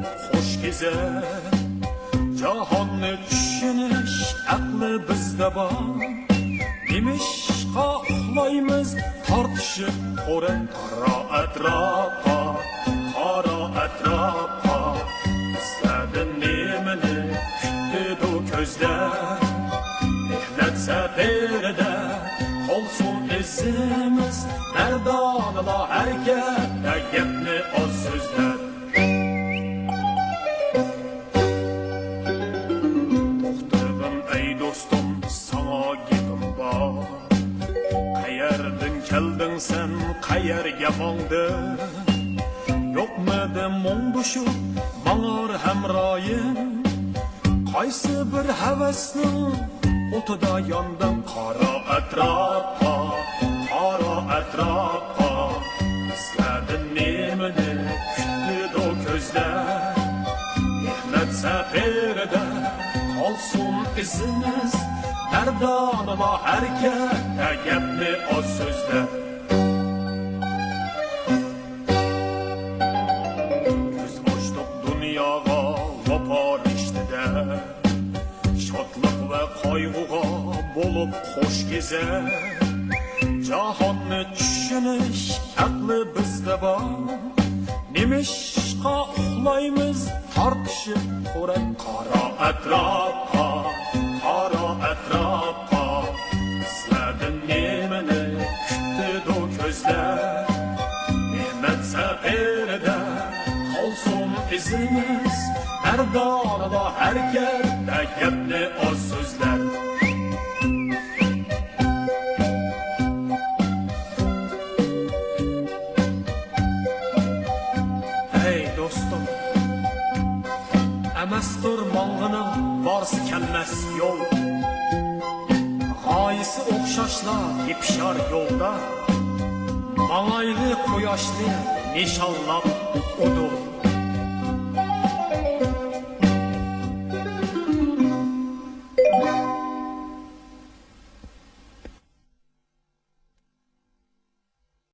bulup hoş gezer. Jahonni tushunish aqli bizda bor. Nemish qo'ymaymiz tortishib qo'ra qaro atrofga, qaro atrofga. Bizlardan nemani kutdi ko'zda, mehnat safarida qolsin izimiz. Mardonlar harakatda gapni oz so'zlar. To'xtadim ey do'stim, sana gapim bor. Qayerdan kelding sen, qayerga bording? Yo'qmidi mung'dushib mang'or hamroyim? Qaysi bir havasning o'tida yondim qaro atrofga, qaro atrofga. Bizlardan nemani kutdi ko'zlar, mehnat safarida qolsin izimiz. Mardonlar harakatda gapni oz so'zlar. Ko'z ochdik dunyoga vafo rishtida, shodlik va qayg'uga bo'lib xo'sh gezer. Jahonni tushunish aqli bizda bor. Nemishqa uxlaymiz tortishib qo'ra qaro atrofga, qaro atrofga. Sizlardan nemani kutdi ko'zlar, mehnat safarida qolsin izimiz. Mardonlar harakatda gapni oz so'zlar. Ey do'stim, amastur mong'ining borsi kelmas yo'l. G'oyisi o'xshashlar yepishar yo'lda. Mang'ayli quyoshni nishonlab o'dur.